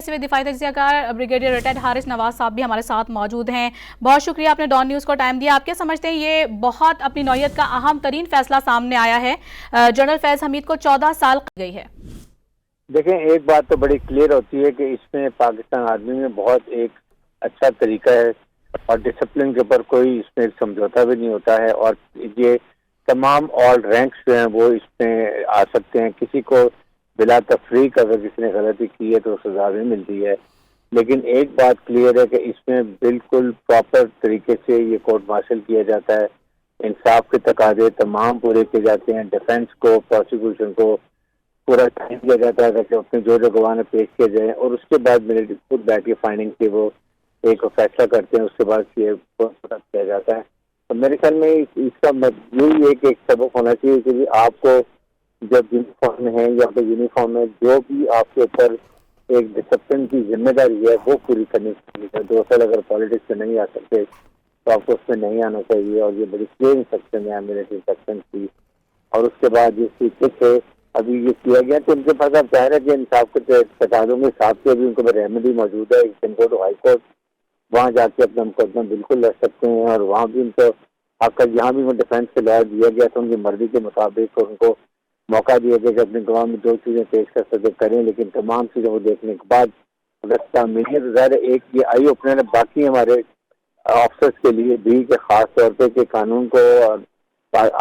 देखते हुए दिफाई तज्जियाकार brigadier retired Haris Nawaz साहब भी हमारे साथ मौजूद हैं। बहुत शुक्रिया, आपने डॉन न्यूज़ को टाइम दिया। आप क्या समझते हैं, ये बहुत अपनी नौयत का अहम तरीन फैसला सामने आया है, जनरल फैज हमीद को 14 साल गई है। देखें, एक बात तो बड़ी क्लियर होती है कि इसमें पाकिस्तान आर्मी में बहुत एक अच्छा तरीका है और डिसिप्लिन के ऊपर कोई इसमें समझौता भी नहीं होता है और ये तमाम ऑल रैंक्स जो हैं वो इसमें आ सकते हैं। किसी को बिला तफरीक अगर किसी ने गलती की है तो सजा भी मिलती है। लेकिन एक बात क्लियर है कि इसमें बिल्कुल प्रॉपर तरीके से ये कोर्ट मार्शल किया जाता है, इंसाफ के तकाजे तमाम पूरे किए जाते हैं, डिफेंस को, प्रोसिक्यूशन को पूरा टाइम दिया जाता है कि अपने जो गवाह पेश किए जाए और उसके बाद मिलिट्री खुद बैठ के फाइंडिंग से वो एक फैसला करते हैं। उसके बाद ये किया जाता है। तो मेरे ख्याल में इसका यही है कि एक सबक होना चाहिए कि आपको जब यूनिफॉर्म में है या फिर यूनिफॉर्म में जो भी आपके ऊपर एक डिसिप्लिन की जिम्मेदारी है वो पूरी करनी चाहिए। 2 साल अगर पॉलिटिक्स में नहीं आ सकते तो आपको उसमें नहीं आना चाहिए और ये बड़ी क्लियर इंस्ट्रक्शन है मिलिट्री इंस्ट्रक्शन की। और उसके बाद ये कुछ अभी ये किया गया तो उनके पास आप जाहिर है कि इंसाफ के तकाजों के हिसाब से अभी उनको रेमेडी मौजूद है। सुप्रीम कोर्ट और हाई कोर्ट वहाँ जाके अपना मुकदमा बिल्कुल लड़ सकते हैं और वहाँ भी उनको आपका यहाँ भी वो डिफेंस से लॉयर दिया गया था उनकी मर्जी के मुताबिक और उनको मौका दिया गया कि अपने गवाह में जो चीज़ें पेश कर सकते करें। लेकिन तमाम चीज़ों को देखने के बाद अगर मिली तो ज़ाहिर एक ये आई ओपनर है बाकी हमारे ऑफिसर्स के लिए भी कि खास तौर पर कि कानून को और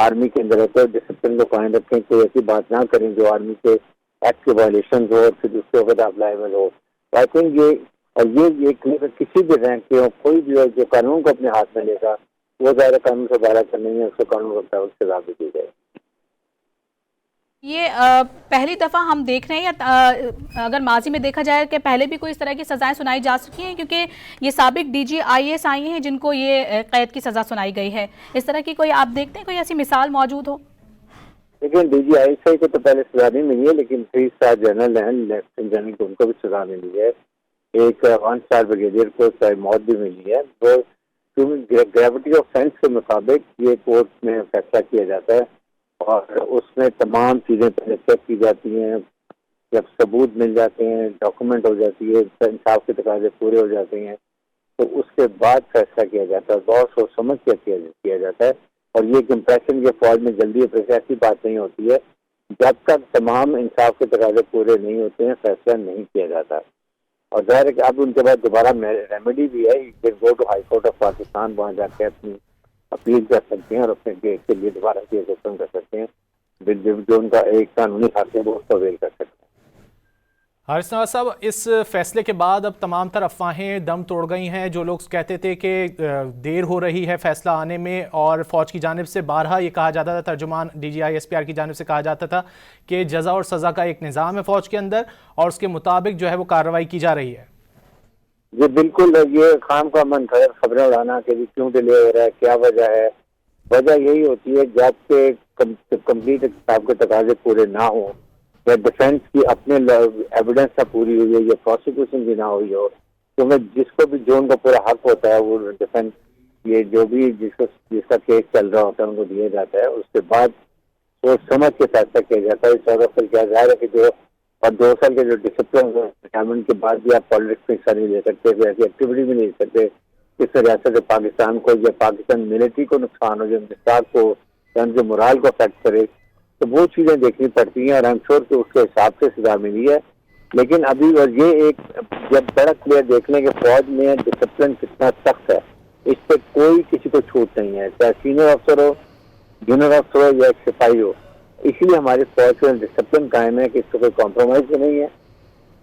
आर्मी के अंदर रहते डिसिप्लिन को कायम रखें, कोई ऐसी बात ना करें जो आर्मी के एक्ट के वायलेशन हो और फिर दूसरे वक्त आप लायबल हो। आई थिंक ये और ये किसी भी रैंक के हो कोई भी हो जो कानून को अपने हाथ में लेगा वो ज़्यादा कानून से बाहर करने में उसको कानून को सजा भी दी जाए। ये पहली दफ़ा हम देख रहे हैं या अगर माजी में देखा जाए कि पहले भी कोई इस तरह की सजाएं सुनाई जा चुकी हैं, क्योंकि ये साबिक डीजी आईएएस आई हैं जिनको ये कैद की सज़ा सुनाई गई है। इस तरह की कोई आप देखते हैं कोई ऐसी मिसाल मौजूद हो? लेकिन डीजी आईएएस को तो पहले सजा नहीं मिली है, लेकिन 3 स्टार जनरल हैं, लेफ्टिनेंट जनरल को उनको भी सजा मिली है। एक 1 स्टार ब्रिगेडियर को शायद मौत भी मिली है। तो ग्रेविटी ऑफ सेंस के मुताबिक ये कोर्ट में फैसला किया जाता है और उसमें तमाम चीज़ें पहले चेक की जाती हैं। जब सबूत मिल जाते हैं, डॉक्यूमेंट हो जाती है, इंसाफ के तकाजे पूरे हो जाते हैं तो उसके बाद फैसला किया जाता है। बहुत सोच समझ के किया जाता है और ये एक इम्प्रेशन के फौज में जल्दी ऐसी बात नहीं होती है। जब तक तमाम इंसाफ के तकाजे पूरे नहीं होते हैं फैसला नहीं किया जाता। और जाहिर है कि अब उनके बाद दोबारा रेमेडी भी है, go to high court of Pakistan, वहाँ जाके अपनी अपील कर सकते हैं और अपने केस के लिए दोबारा केस ओपन कर सकते हैं। जो उनका एक कानूनी हक है वो उसको अवेल कर सकते हैं। हारिस नवाज साहब, इस फैसले के बाद अब तमाम तरह अफवाहें दम तोड़ गई हैं। जो लोग कहते थे कि देर हो रही है फैसला आने में और फौज की जानिब से बारहा ये कहा जाता था, तर्जुमान DGI-SPR की जानिब से कहा जाता था कि जज़ा और सज़ा का एक निज़ाम है फौज के अंदर और उसके मुताबिक जो है वो कार्रवाई की जा रही है। जी बिल्कुल, ये खाम का मन खबरें उड़ाना कि क्यों डिले हो रहा है, क्या वजह है। वजह यही होती है जब के कम्प्लीट इंसाफ के तकाजे पूरे ना हो या डिफेंस की अपने एविडेंस ना पूरी हुई है या प्रोसिक्यूशन भी ना हुई हो, क्योंकि जिसको भी जो उनका पूरा हक होता है वो डिफेंस ये जो भी जिसका केस चल रहा होता है उनको दिया जाता है। उसके बाद सोच समझ के फैसला किया जाता है। 14 साल क्या जाहिर है कि जो और 2 साल के जो डिसिप्लिन रिटायरमेंट के बाद भी आप पॉलिटिक्स में हिस्सा नहीं ले सकते, ऐसी एक्टिविटी भी नहीं ले सकते जिससे रियासत पाकिस्तान को या पाकिस्तान मिलिट्री को नुकसान हो, जो मिसाक को या उनके मोराल को अफेक्ट करे। तो वो चीज़ें देखनी पड़ती हैं और आई एम श्योर कि उसके हिसाब से सजा मिली है। लेकिन अभी और ये एक जब बड़ा क्लियर देख लें कि फौज में डिसिप्लिन कितना सख्त है, इस पर कोई किसी को छूट नहीं है, चाहे सीनियर अफसर हो, जूनियर अफसर हो या एक सिपाही हो। इसलिए हमारी फौज में डिसिप्लिन कायम है कि इसको कोई कॉम्प्रोमाइज भी नहीं है।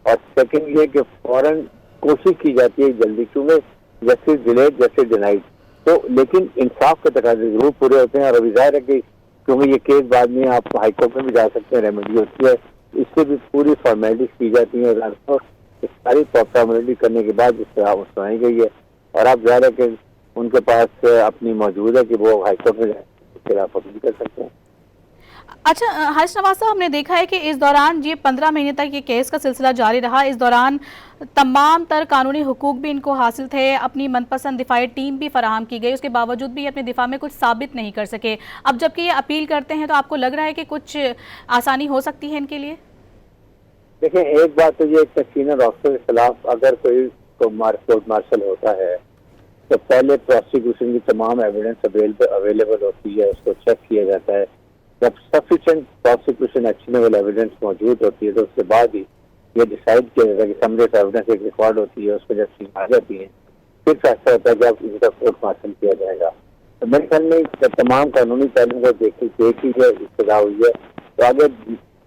और सेकेंड ये कि फौरन कोशिश की जाती है जल्दी, क्योंकि जस्टिस डिलेड जस्टिस डिनाइड। तो लेकिन इंसाफ के तकाजे जरूर पूरे होते हैं और अभी जाहिर है कि क्योंकि ये केस बाद में आप हाईकोर्ट में भी जा सकते हैं, रेमेडी होती है, इससे भी पूरी फॉर्मेलिटीज की जाती है। सारी फॉर्मेलिटी करने के बाद इस तरह सुनाई गई है और आप जाहिर है कि उनके पास अपनी मौजूद है कि वो हाईकोर्ट में फिर आप अपील कर सकते हैं। अच्छा हारिस नवाज साहब, हमने देखा है कि इस दौरान ये 15 महीने तक ये केस का सिलसिला जारी रहा। इस दौरान तमाम तर कानूनी हुकूक भी इनको हासिल थे, अपनी मनपसंद दिफाई टीम भी फराहम की गई, उसके बावजूद भी अपने दिफा में कुछ साबित नहीं कर सके। अब जबकि ये अपील करते हैं तो आपको लग रहा है कि कुछ आसानी हो सकती है इनके लिए? देखें, एक बात तो ये, सीनियर ऑफिसर के खिलाफ अगर कोई कोर्ट मार्शल होता है तो पहले प्रोसिक्यूशन की तमाम एविडेंस अवेलेबल होती है, उसको चेक किया जाता है। जब सफिशिएंट प्रोसिक्यूशन एक्शनेबल एविडेंस मौजूद होती है तो उसके बाद ही ये डिसाइड किया जाता है कि समरी ऑफ एविडेंस एक रिकॉर्ड होती है, उस पर जब सीन आ जाती है फिर फैसला होता है जब इनका कोर्ट मार्शल किया जाएगा। तो मेरे ख्याल में जब तमाम कानूनी पहलुओं को देखी है, इब्तिदा हुई है, तो आगे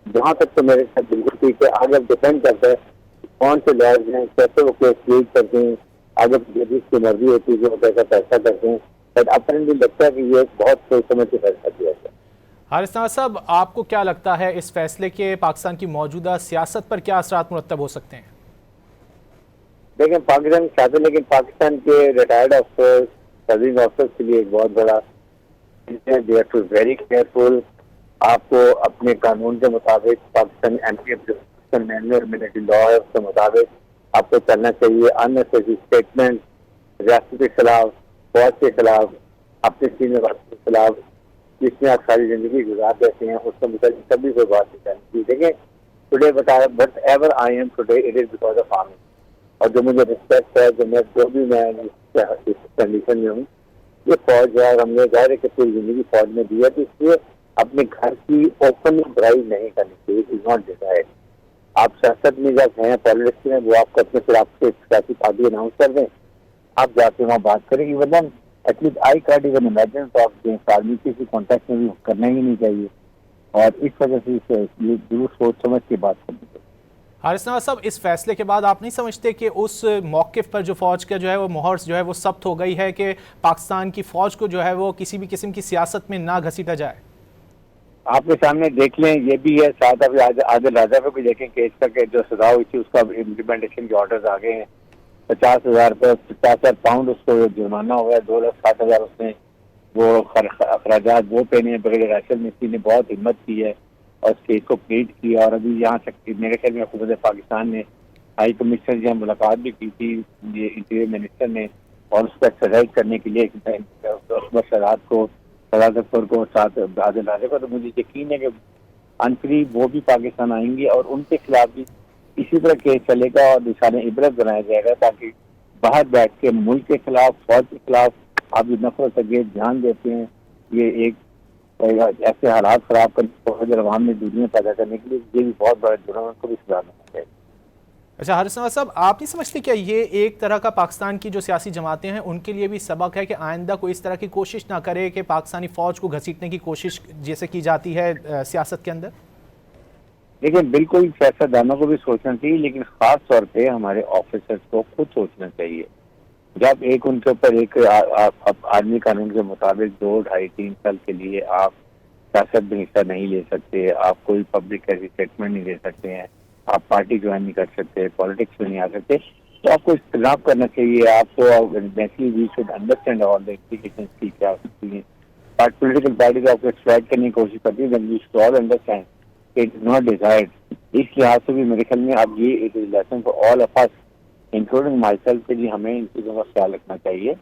जहाँ तक तो मेरे साथ बिल्कुल ठीक है। आगे डिपेंड करता है कौन से लॉयर्स हैं, कैसे वो केस लीड करते हैं, आगे जजेस की मर्जी होती है जो कैसा फैसला करते हैं। बट अपने लगता है कि ये बहुत सोच समझ के फैसला किया जाए। हारिस नवाज साहब, आपको क्या लगता है इस फैसले के पाकिस्तान की मौजूदा सियासत पर क्या असरात मुरत्तब हो सकते हैं? देखें, पाकिस्तान चाहते, लेकिन पाकिस्तान के रिटायर्ड अफसर्स, सर्विंग ऑफिसर्स के लिए एक बहुत बड़ा they are to very careful. आपको अपने कानून के मुताबिक, Pakistan anti manual military law है उसके मुताबिक आपको चलना चाहिए। अननेसेसरी स्टेटमेंट रियासत के खिलाफ, फौज के खिलाफ, अपने सीनियर अफसर के खिलाफ जिसमें आप सारी जिंदगी गुजार देते हैं उसके मुताबिक कभी कोई बात नहीं करनी चाहिए। देखें, टुडे बताया but ever I am today it is because of army. और जो मुझे रिस्पेक्ट है, जो भी मैं इस कंडीशन में हूँ, ये फौज है और हमने जाहिर है कि पूरी जिंदगी फौज में दी है, तो इसलिए अपने घर की ओपन ड्राइव नहीं करनी चाहिए। It is not desired. आप सियासत में जब हैं, पॉलिटिक्स में, वो आप करते फिर आपसे सियासी पार्टी अनाउंस कर दें, आप जाके वहाँ बात करेंगे। वरना at least I can't even imagine talk against army, किसी कॉन्टेक्ट में भी करना ही नहीं चाहिए। और इस वजह से इसे जरूर सोच समझ के बात करनी चाहिए। हारिस नवाज साहब, इस फैसले के बाद आप नहीं समझते कि उस मौक़िफ़ पर जो फ़ौज का जो है वो मोहर जो है वो सख्त हो गई है कि पाकिस्तान की फ़ौज को जो है वो किसी भी किस्म की सियासत में ना घसीटा जाए? आपके सामने देख लें, ये भी है, साथ अभी आदिल राजा पे भी देखें केस का कि जो सजा हुई थी उसका इम्प्लीमेंटेशन के ऑर्डर्स आ गए हैं। 50,000 पाउंड उसको जुर्माना हो गया, 2,60,000 उसने वो अखराजात वो पेने हैं। बगैर राशल मिस्त्री ने बहुत हिम्मत की है और उस केस को प्लीड किया। और अभी यहाँ तक मेरे ख्याल में हुकूमत पाकिस्तान ने हाई कमिश्नर से मुलाकात भी की थी ये इंटीरियर मिनिस्टर ने, और उस पर एक्सरसाइज करने के लिए शरात को, फराज अख्तर को, साथ आदिल राजा को। तो मुझे यकीन है कि अनकरीब वो भी पाकिस्तान आएंगे और उनके खिलाफ भी इसी तरह केस चलेगा और निशाने इबरत बनाया जाएगा, ताकि बाहर बैठ के मुल्क के खिलाफ, फौज के खिलाफ आप जो नफरत अंगेज ध्यान देते हैं, ये एक ऐसे हालात खराब करने अवाम में दुनिया पैदा करने के लिए ये भी बहुत बड़ा जुर्म, को भी सजा देना चाहिए। अच्छा हारिस नवाज साहब, आप नहीं समझते क्या ये एक तरह का पाकिस्तान की जो सियासी जमातें हैं उनके लिए भी सबक है कि आइंदा कोई इस तरह की कोशिश ना करे कि पाकिस्तानी फ़ौज को घसीटने की कोशिश जैसे की जाती है सियासत के अंदर? लेकिन बिल्कुल सियासतदानों को भी सोचना चाहिए, लेकिन खास तौर पे हमारे ऑफिसर्स को खुद सोचना चाहिए। जब एक उनके ऊपर एक आर्मी कानून के मुताबिक 2, 2.5, 3 साल के लिए आप सियासत में हिस्सा नहीं ले सकते, आप कोई पब्लिक ऐसी स्टेटमेंट नहीं दे सकते हैं, आप पार्टी ज्वाइन नहीं कर सकते, पॉलिटिक्स में नहीं आ सकते, तो आपको इख्तिलाफ करना चाहिए। आपको naturally we should understand all the implications की क्या सकती हैं। पॉलिटिकल पार्टी को आपको एक्सप्लॉइट करने की कोशिश करती है, then we should all understand it is not desired. इस लिहाज से भी मेरे ख्याल में अब ये it is lesson for all of us including myself के लिए हमें इन चीज़ों का ख्याल रखना चाहिए।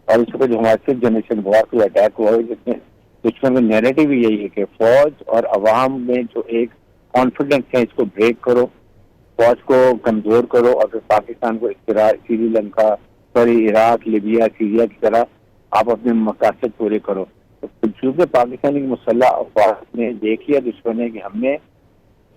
और इस वक्त जो हमारे 6th जनरेशन वॉर को अटैक हुआ है, जिसमें दुश्मन का नैरेटिव यही है कि फौज और अवाम में जो एक कॉन्फिडेंस है इसको ब्रेक करो, फौज को कमजोर करो और फिर पाकिस्तान को श्रीलंका, इराक, लिबिया, सीरिया की तरह आप अपने मकासद पूरे करो। तो चूंकि पाकिस्तानी मुसल्लह अफवाज ने देख लिया दुश्मन है कि हमने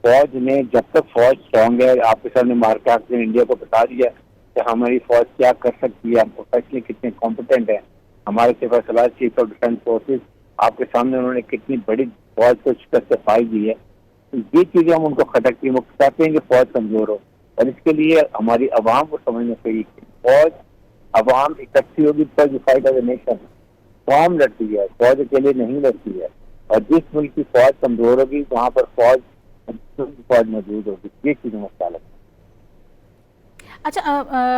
फौज ने, जब तक फौज स्ट्रांग है, आपके सामने मार्केट ने इंडिया को बता दिया कि हमारी फौज क्या कर सकती है, हम प्रोफेशनली कितने कॉम्पिटेंट है। हमारे सिपह सलार चीफ ऑफ डिफेंस फोर्सेज आपके सामने उन्होंने कितनी बड़ी फौज को शिकस्त पाई दी है। तो ये चीजें हम उनको खटकती हैं, वो चाहते हैं कि फौज कमजोर हो। और इसके लिए हमारी आवाम को समझना चाहिए कि फौज आवाम इकट्ठी होगी तब फाइट एज ए नेशन। कौम लड़ती है, फौज अकेले नहीं लड़ती है। और जिस मुल्क की फौज कमजोर होगी वहाँ पर फौज मौजूद होगी। ये चीजें मसला। अच्छा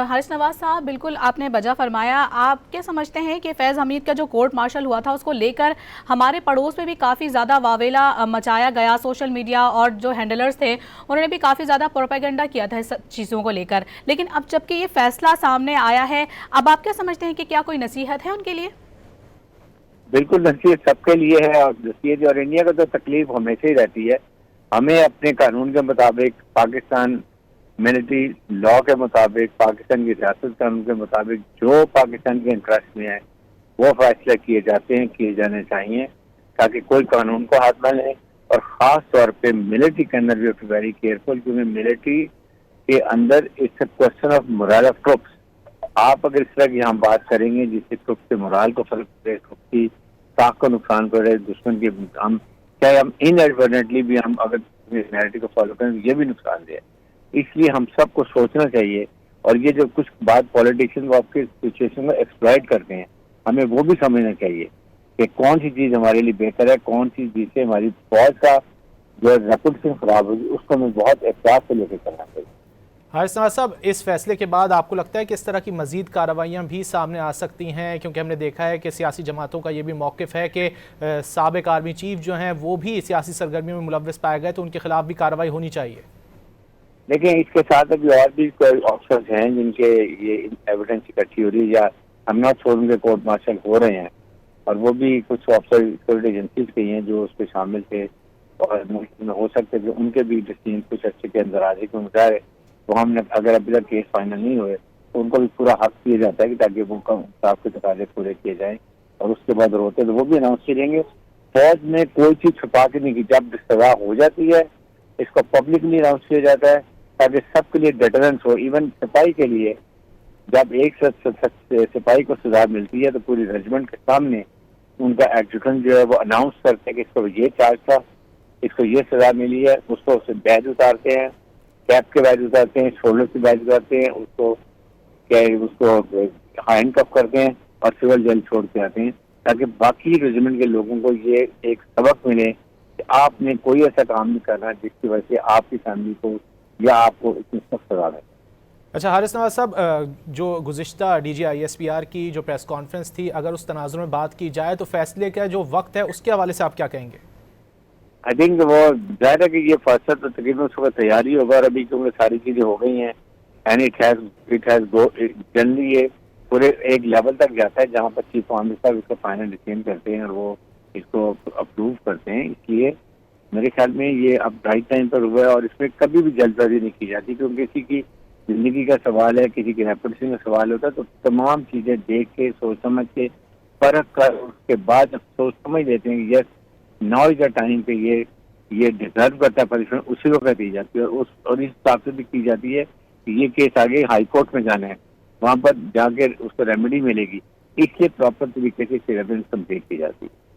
हारिस नवाज साहब, बिल्कुल आपने वजह फरमाया। आप क्या समझते हैं कि फैज़ हमीद का जो कोर्ट मार्शल हुआ था उसको लेकर हमारे पड़ोस में भी काफ़ी ज़्यादा वावेला मचाया गया, सोशल मीडिया और जो हैंडलर्स थे उन्होंने भी काफ़ी ज़्यादा प्रोपेगेंडा किया था इस चीज़ों को लेकर, लेकिन अब जबकि ये फैसला सामने आया है, अब आप क्या समझते हैं कि क्या कोई नसीहत है उनके लिए? बिल्कुल नसीहत सबके लिए है, और नसीहत और इंडिया को तो तकलीफ हमेशा ही रहती है हमें अपने कानून के मुताबिक, पाकिस्तान मिलिट्री लॉ के मुताबिक, पाकिस्तान की रियासत कानून के मुताबिक जो पाकिस्तान के इंटरेस्ट में है वो फैसले किए जाते हैं, किए जाने चाहिए, ताकि कोई कानून को हाथ न ले। और खास तौर पे मिलिट्री के अंदर भी वेरी केयरफुल, क्योंकि मिलिट्री के अंदर it's a question of moral of troops. आप अगर इस तरह की हम बात करेंगे जिससे ट्रुप्स के मोरल को फर्क पड़े, ट्रुप्स की ताक को नुकसान करे, दुश्मन की हम चाहे हम इनएडवर्टेंटली भी हम अगर नैरेटिव को फॉलो करें ये भी नुकसान दे। इसलिए हम सबको सोचना चाहिए, और ये जो कुछ बात पॉलिटिशियन वो आपके सिचुएशन को एक्सप्लॉइट करते हैं, हमें वो भी समझना चाहिए कि कौन सी चीज हमारे लिए बेहतर है, कौन सी चीज से हमारी फौज का जो रेपुटेशन खराब होगी उसको हमें बहुत एहतियात से लेकर चलना चाहिए। हारिस नवाज साहब, इस फैसले के बाद आपको लगता है कि इस तरह की मजीद कार्रवाइयाँ भी सामने आ सकती हैं? क्योंकि हमने देखा है कि सियासी जमातों का ये भी मौक़िफ़ है कि साबिक़ आर्मी चीफ जो हैं वो भी सियासी सरगर्मियों में मुलव्वस पाए गए, तो उनके खिलाफ भी कार्रवाई होनी चाहिए। देखिए, इसके साथ अभी और भी कोई ऑफिसर्स हैं जिनके ये एविडेंस इकट्ठी हो रही है या हम नॉट श्योर उनके कोर्ट मार्शल हो रहे हैं, और वो भी कुछ ऑफिसर सिक्योरिटी एजेंसीज के हैं जो उस पर शामिल थे, और हो सकते थे उनके भी डिसीजन कुछ अच्छे के अंदर आ जाए। क्योंकि तो हमने अगर अभी तक केस फाइनल नहीं हुए तो उनको भी पूरा हक दिया जाता है कि ताकि वो इंसाफ के तकाजे पूरे किए जाएं, और उसके बाद रोते तो वो भी अनाउंस करेंगे। फौज में कोई चीज छुपा के नहीं की, जब सजा हो जाती है इसको पब्लिकली अनाउंस किया जाता है ताकि सबके लिए डेटरेंस हो। इवन सिपाही के लिए, जब एक सिपाही को सजा मिलती है तो पूरी रेजिमेंट के सामने उनका एडजुटेंट जो है वो अनाउंस करते हैं कि इसको ये चार्ज था, इसको ये सजा मिली है, उसको उससे बैज उतारते हैं, कैप के बैज उतारते हैं, शोल्डर के बैज उतारते हैं, उसको हैंडकफ करते हैं और सिविल जेल छोड़ के आते हैं, ताकि बाकी रेजिमेंट के लोगों को ये एक सबक मिले कि आपने कोई ऐसा काम नहीं करना जिसकी वजह से आपकी फैमिली को या आपको इतनी सख्त सजा है। अच्छा हारिस नवाज साहब, जो गुज़िश्ता DGISPR की जो प्रेस कॉन्फ्रेंस थी, अगर उस तनाजुर में बात की जाए तो फैसले का जो वक्त है उसके हवाले से आप क्या कहेंगे? आई थिंक वो जाहिर है कि ये फैसला तो तकरीबन सुबह तैयारी होगा, और अभी क्योंकि सारी चीजें हो गई हैं and it has go generally ये पूरे एक लेवल तक जाता है जहाँ पर चीफ आर्मी साहब इसको फाइनल डिसीजन करते हैं और वो इसको अप्रूव करते हैं। इसलिए मेरे ख्याल में ये अब राइट टाइम पर हुआ है, और इसमें कभी भी जल्दबाजी नहीं की जाती, क्योंकि किसी की जिंदगी का सवाल है, किसी की रेपुटेशन का सवाल होता है, तो तमाम चीजें देख के सोच समझ के परख कर उसके बाद जब सोच समझ लेते हैं कि yes now is the time पे ये डिजर्व करता है पनिशमेंट, उसी वक्त दी जाती है, और इस हिसाब से भी की जाती है कि ये केस आगे हाई कोर्ट में जाना है, वहां पर जाके उसको रेमेडी मिलेगी, इसलिए प्रॉपर तरीके से एविडेंस कंप्लीट की जाती है।